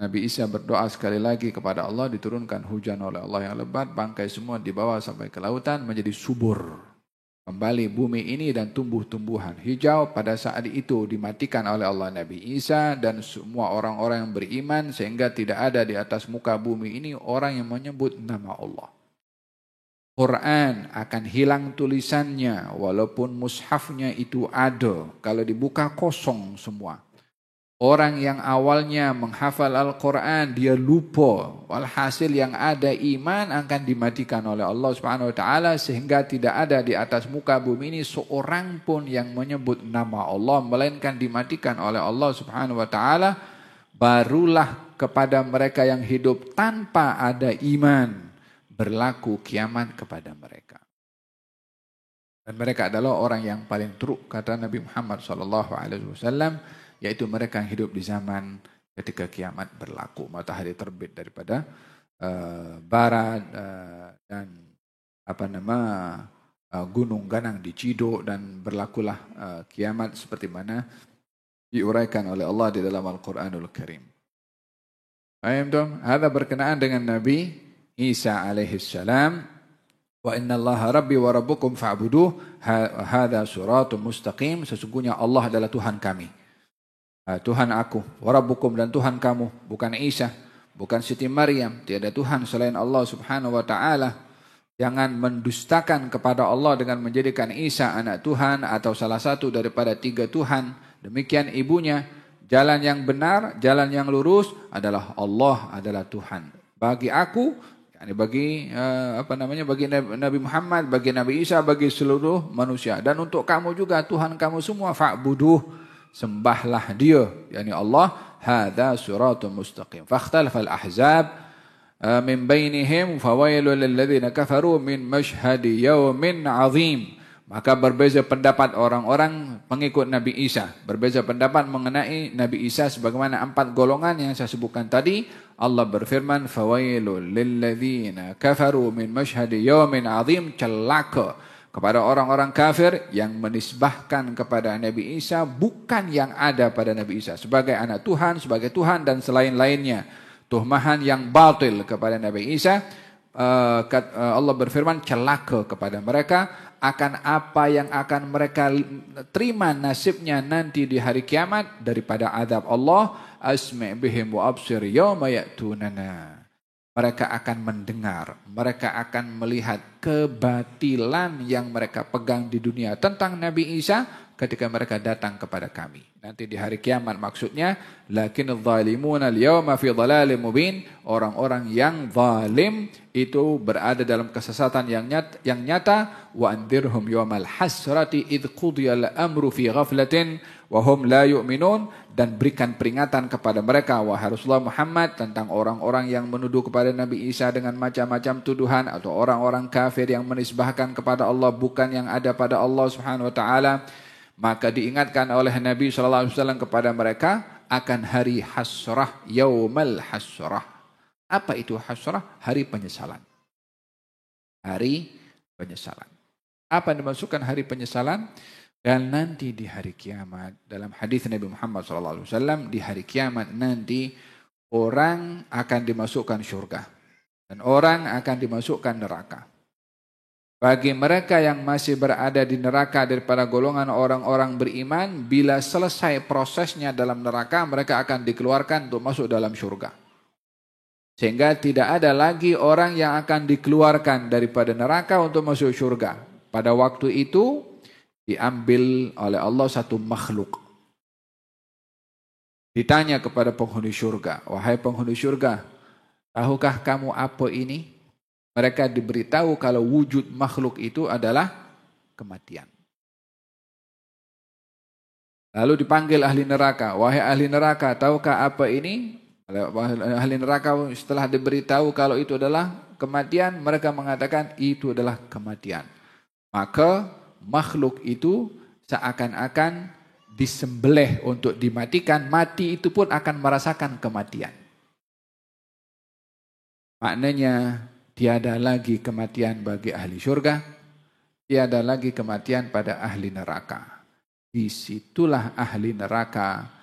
Nabi Isa berdoa sekali lagi kepada Allah, diturunkan hujan oleh Allah yang lebat, bangkai semua dibawa sampai ke lautan menjadi subur. Kembali bumi ini dan tumbuh-tumbuhan hijau. Pada saat itu dimatikan oleh Allah Nabi Isa dan semua orang-orang yang beriman, sehingga tidak ada di atas muka bumi ini orang yang menyebut nama Allah. Quran akan hilang tulisannya walaupun mushafnya itu ada. Kalau dibuka kosong semua. Orang yang awalnya menghafal Al-Quran, dia lupa. Walhasil yang ada iman akan dimatikan oleh Allah Subhanahu wa taala, sehingga tidak ada di atas muka bumi ini seorang pun yang menyebut nama Allah, melainkan dimatikan oleh Allah Subhanahu wa taala. Barulah kepada mereka yang hidup tanpa ada iman berlaku kiamat kepada mereka. Dan mereka adalah orang yang paling teruk, kata Nabi Muhammad SAW, yaitu mereka yang hidup di zaman ketika kiamat berlaku. Matahari terbit daripada barat dan gunung ganang diciduk, dan berlakulah kiamat seperti mana diuraikan oleh Allah di dalam Al-Quranul Karim. Ada berkenaan dengan Nabi Isa alaihissalam. Wa inna allaha rabbi wa rabbukum fa'buduh hadha suratun mustaqim. Sesungguhnya Allah adalah Tuhan kami, Tuhan aku, warabbukum, dan Tuhan kamu, bukan Isa, bukan Siti Maryam, tiada Tuhan selain Allah Subhanahu wa taala. Jangan mendustakan kepada Allah dengan menjadikan Isa anak Tuhan atau salah satu daripada 3 Tuhan. Demikian ibunya. Jalan yang benar, jalan yang lurus adalah Allah adalah Tuhan. Bagi aku, bagi bagi Nabi Muhammad, bagi Nabi Isa, bagi seluruh manusia, dan untuk kamu juga Tuhan kamu semua, fa'buduh, sembahlah dia, yakni Allah. Hadza suratun mustaqim. Fakhtalafal ahzab min bainihim fawailul lil ladzina kafaru min mashhadi yaumin azim. Maka berbeza pendapat orang-orang pengikut Nabi Isa. Berbeza pendapat mengenai Nabi Isa sebagaimana 4 golongan yang saya sebutkan tadi. Allah berfirman, fawailul lil ladzina kafaru min mashhadi yaumin azim, celaka kepada orang-orang kafir yang menisbahkan kepada Nabi Isa bukan yang ada pada Nabi Isa sebagai anak Tuhan, sebagai Tuhan, dan selain-lainnya. Tuhmahan yang batil kepada Nabi Isa. Allah berfirman, celaka kepada mereka akan apa yang akan mereka terima nasibnya nanti di hari kiamat daripada azab Allah. Asmi' bihim wa absir yawma ya'tunana. Mereka akan mendengar, mereka akan melihat kebatilan yang mereka pegang di dunia tentang Nabi Isa ketika mereka datang kepada kami. Nanti di hari kiamat maksudnya. Lakin adh-dhalimuna al-yawma fi dhalalin mubin. Orang-orang yang zalim itu berada dalam kesesatan yang nyata. Wa andirhum yawmal hasrati idh qudiyal amru fi ghaflatin wa hum la yu'minun. Dan berikan peringatan kepada mereka, wahai Rasulullah Muhammad, tentang orang-orang yang menuduh kepada Nabi Isa dengan macam-macam tuduhan, atau orang-orang kafir yang menisbahkan kepada Allah bukan yang ada pada Allah Subhanahu wa taala. Maka diingatkan oleh Nabi SAW kepada mereka akan hari hasrah, yaumal hasrah. Apa itu hasrah? Hari penyesalan. Hari penyesalan. Apa yang dimaksudkan hari penyesalan? Dan nanti di hari kiamat, dalam hadis Nabi Muhammad SAW, di hari kiamat nanti orang akan dimasukkan surga dan orang akan dimasukkan neraka. Bagi mereka yang masih berada di neraka daripada golongan orang-orang beriman, bila selesai prosesnya dalam neraka, mereka akan dikeluarkan untuk masuk dalam surga. Sehingga tidak ada lagi orang yang akan dikeluarkan daripada neraka untuk masuk surga. Pada waktu itu, diambil oleh Allah satu makhluk. Ditanya kepada penghuni surga, wahai penghuni surga, tahukah kamu apa ini? Mereka diberitahu kalau wujud makhluk itu adalah kematian. Lalu dipanggil ahli neraka, wahai ahli neraka, tahukah apa ini? Ahli neraka setelah diberitahu kalau itu adalah kematian, mereka mengatakan itu adalah kematian. Maka makhluk itu seakan-akan disembelih untuk dimatikan, mati itu pun akan merasakan kematian. Maknanya tiada lagi kematian bagi ahli surga, tiada lagi kematian pada ahli neraka. Disitulah ahli neraka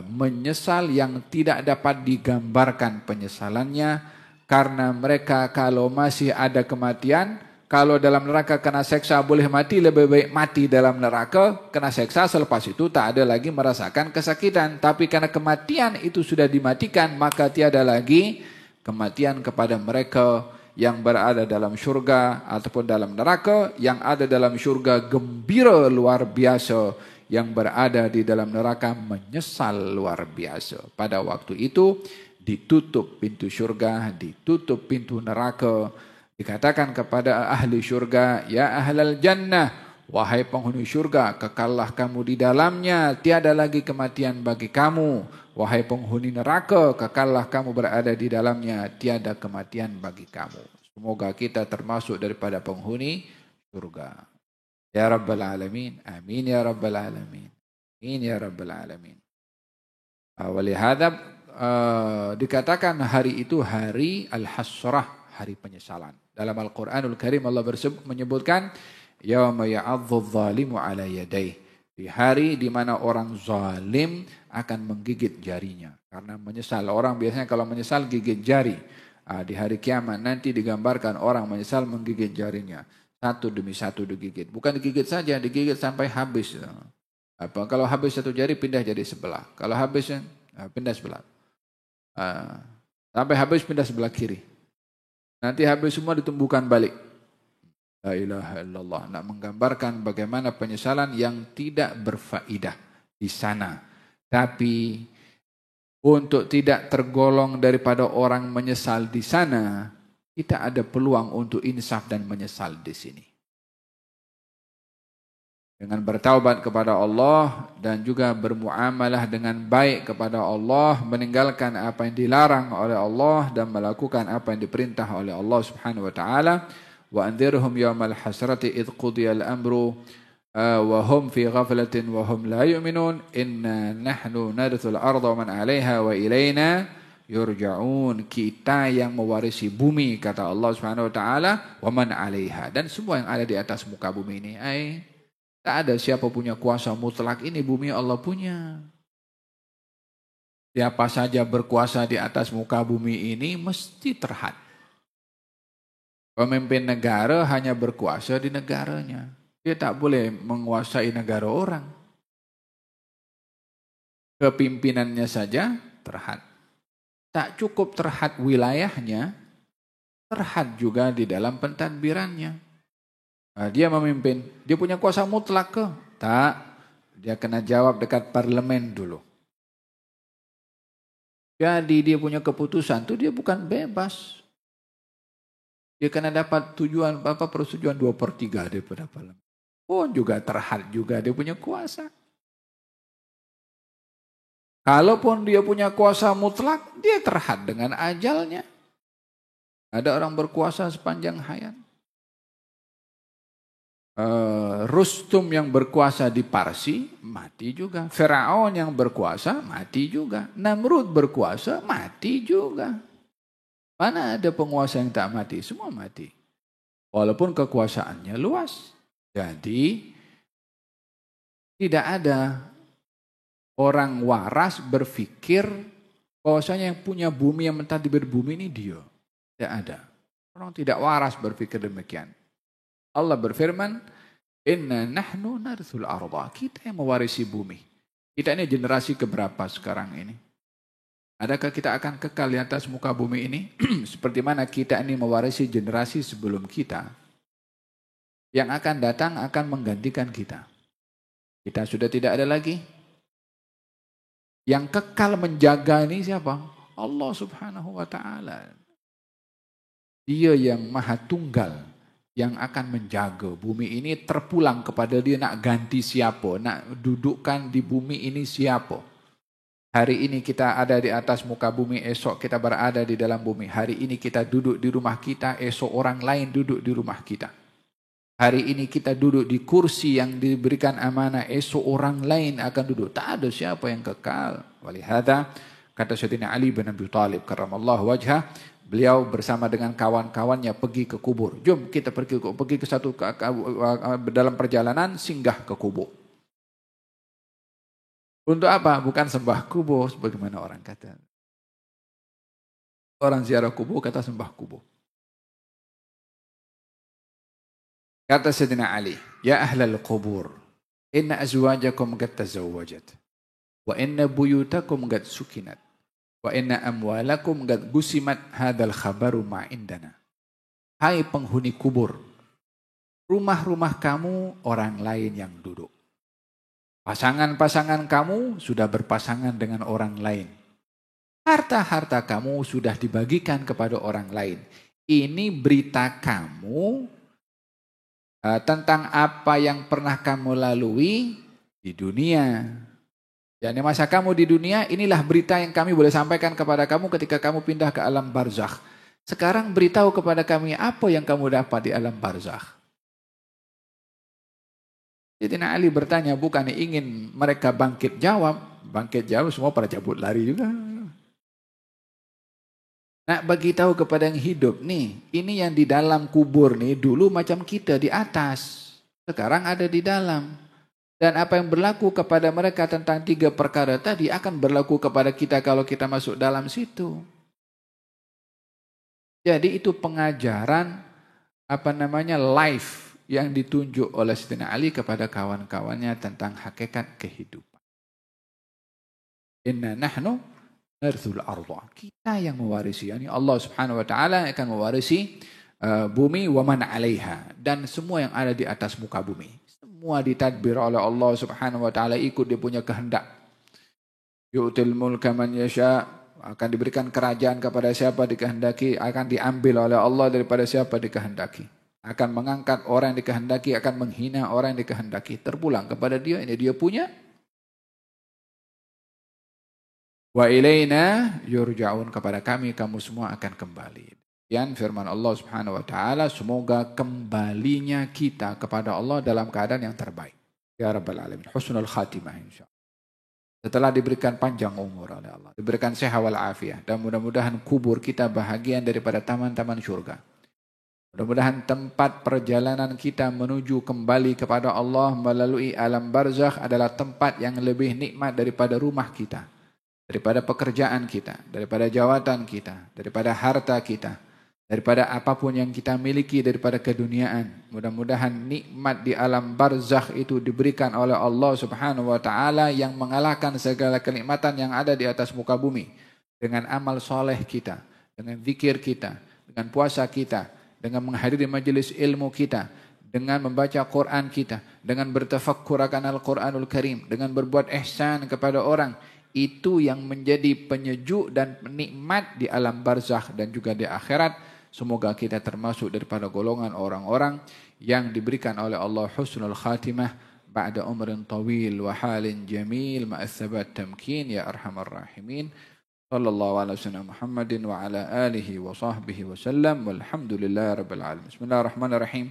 menyesal yang tidak dapat digambarkan penyesalannya, karena mereka kalau masih ada kematian, kalau dalam neraka kena seksa boleh mati, lebih baik mati dalam neraka, kena seksa, selepas itu tak ada lagi merasakan kesakitan. Tapi karena kematian itu sudah dimatikan, maka tiada lagi kematian kepada mereka yang berada dalam syurga ataupun dalam neraka. Yang ada dalam syurga gembira luar biasa, yang berada di dalam neraka menyesal luar biasa. Pada waktu itu ditutup pintu syurga, ditutup pintu neraka. Dikatakan kepada ahli syurga, ya ahlal jannah, wahai penghuni syurga, kekallah kamu di dalamnya, tiada lagi kematian bagi kamu. Wahai penghuni neraka, kekallah kamu berada di dalamnya, tiada kematian bagi kamu. Semoga kita termasuk daripada penghuni syurga. Ya Rabbal Alamin, amin ya Rabbal Alamin, amin ya Rabbal Alamin. Walihadab dikatakan hari itu hari al-hasrah, hari penyesalan. Dalam Al-Quranul Karim Allah menyebutkan yauma ya'adhdhu dhalimu ala yadayhi, di hari di mana orang zalim akan menggigit jarinya karena menyesal. Orang biasanya kalau menyesal gigit jari. Di hari kiamat nanti digambarkan orang menyesal menggigit jarinya. Satu demi satu digigit. Bukan digigit saja, digigit sampai habis. Kalau habis satu jari pindah jadi sebelah. Kalau habis pindah sebelah. Sampai habis pindah sebelah kiri. Nanti habis semua ditumbuhkan balik. La ilaha illallah. Nak menggambarkan bagaimana penyesalan yang tidak berfaedah di sana. Tapi untuk tidak tergolong daripada orang menyesal di sana, kita ada peluang untuk insaf dan menyesal di sini. Dengan bertaubat kepada Allah dan juga bermuamalah dengan baik kepada Allah, meninggalkan apa yang dilarang oleh Allah dan melakukan apa yang diperintah oleh Allah Subhanahu wa taala. Wa anzirhum yawmal hasrati id qudiyal amru wa hum fi ghaflatin wa hum la yu'minun inna nahnu narithul arda wa man 'alaiha wa ilaina yurja'un. Kita yang mewarisi bumi, kata Allah Subhanahu wa taala, wa man 'alaiha, dan semua yang ada di atas muka bumi ini. Tak ada siapa punya kuasa mutlak, ini bumi Allah punya. Siapa saja berkuasa di atas muka bumi ini mesti terhad. Pemimpin negara hanya berkuasa di negaranya. Dia tak boleh menguasai negara orang. Kepimpinannya saja terhad. Tak cukup terhad wilayahnya, terhad juga di dalam pentadbirannya. Dia memimpin, dia punya kuasa mutlak ke? Tak, dia kena jawab dekat parlemen dulu. Jadi dia punya keputusan itu dia bukan bebas. Dia kena dapat persetujuan 2/3 daripada parlemen. Pun juga terhad juga dia punya kuasa. Kalaupun dia punya kuasa mutlak, dia terhad dengan ajalnya. Ada orang berkuasa sepanjang hayat. Rustum yang berkuasa di Parsi mati juga. Firaun yang berkuasa mati juga. Namrud berkuasa mati juga. Mana ada penguasa yang tak mati? Semua mati. Walaupun kekuasaannya luas. Jadi Tidak ada orang waras berpikir bahwasanya yang punya bumi, yang mentadbir bumi ini dia. Tidak ada. Orang tidak waras berpikir demikian. Allah berfirman, "Inna nahnu narithul arda." Kita yang mewarisi bumi. Kita ini generasi keberapa sekarang ini? Adakah kita akan kekal di atas muka bumi ini? Seperti mana kita ini mewarisi generasi sebelum kita. Yang akan datang akan menggantikan kita. Kita sudah tidak ada lagi. Yang kekal menjaga ini siapa? Allah Subhanahu wa ta'ala. Dia yang maha tunggal, yang akan menjaga bumi ini terpulang kepada dia. Nak ganti siapa? Nak dudukkan di bumi ini siapa? Hari ini kita ada di atas muka bumi, esok kita berada di dalam bumi. Hari ini kita duduk di rumah kita, esok orang lain duduk di rumah kita. Hari ini kita duduk di kursi yang diberikan amanah, esok orang lain akan duduk. Tak ada siapa yang kekal. Walihada, kata Sayyidina Ali bin Abi Thalib karramallahu wajhah, beliau bersama dengan kawan-kawannya pergi ke kubur. Jom kita pergi ke satu dalam perjalanan singgah ke kubur. Untuk apa? Bukan sembah kubur sebagaimana orang kata. Orang ziarah kubur kata sembah kubur. Kata Sayyidina Ali, "Ya ahlal qubur, inna azwajakum qad tazawwajat, wa inna buyutakum qad sukinat, wa inna amwalakum qad gusimat hadzal khabaru ma indana." Hai penghuni kubur, rumah-rumah kamu orang lain yang duduk. Pasangan-pasangan kamu sudah berpasangan dengan orang lain. Harta-harta kamu sudah dibagikan kepada orang lain. Ini berita kamu tentang apa yang pernah kamu lalui di dunia. Yani masa kamu di dunia, inilah berita yang kami boleh sampaikan kepada kamu ketika kamu pindah ke alam barzakh. Sekarang beritahu kepada kami apa yang kamu dapat di alam barzakh. Sayyidina Ali bertanya, bukan ingin mereka bangkit jawab semua pada cabut lari juga. Nak bagi tahu kepada yang hidup nih, ini yang di dalam kubur nih dulu macam kita di atas, sekarang ada di dalam. Dan apa yang berlaku kepada mereka tentang 3 perkara tadi akan berlaku kepada kita kalau kita masuk dalam situ. Jadi itu pengajaran life yang ditunjuk oleh Sayyidina Ali kepada kawan-kawannya tentang hakikat kehidupan. Inna nahnu narithul arda. Kita yang mewarisi, yani Allah Subhanahu wa taala akan mewarisi bumi wa man 'alaiha, dan semua yang ada di atas muka bumi. Semua ditadbir oleh Allah Subhanahu wa taala, ikut dia punya kehendak. Yu'til mulka man yasha, akan diberikan kerajaan kepada siapa dikehendaki, akan diambil oleh Allah daripada siapa dikehendaki. Akan mengangkat orang yang dikehendaki, akan menghina orang yang dikehendaki. Terpulang kepada dia, ini dia punya. Wa ilaina yurja'un, kepada kami kamu semua akan kembali. Yang firman Allah Subhanahu wa taala, semoga kembalinya kita kepada Allah dalam keadaan yang terbaik. Ya Rabbal Alamin. Husnul khatimah insyaallah. Setelah diberikan panjang umur oleh Allah, diberikan sehat wal afiah, dan mudah-mudahan kubur kita bahagian daripada taman-taman syurga. Mudah-mudahan tempat perjalanan kita menuju kembali kepada Allah melalui alam barzakh adalah tempat yang lebih nikmat daripada rumah kita, daripada pekerjaan kita, daripada jawatan kita, daripada harta kita, daripada apapun yang kita miliki, daripada keduniaan. Mudah-mudahan nikmat di alam barzakh itu diberikan oleh Allah Subhanahu wa taala yang mengalahkan segala kenikmatan yang ada di atas muka bumi, dengan amal soleh kita, dengan zikir kita, dengan puasa kita, dengan menghadiri majelis ilmu kita, dengan membaca Quran kita, dengan bertafakkur akan Al-Quranul Karim, dengan berbuat ihsan kepada orang. Itu yang menjadi penyejuk dan nikmat di alam barzakh dan juga di akhirat. Semoga kita termasuk daripada golongan orang-orang yang diberikan oleh Allah husnul khatimah ba'da umrin tawil wa halin jamil ma'as sabat tamkin ya arhamar rahimin. Sallallahu ala sayyidina Muhammadin wa ala alihi wa sahbihi wa sallam walhamdulillahi rabbil alamin. Bismillahirrahmanirrahim.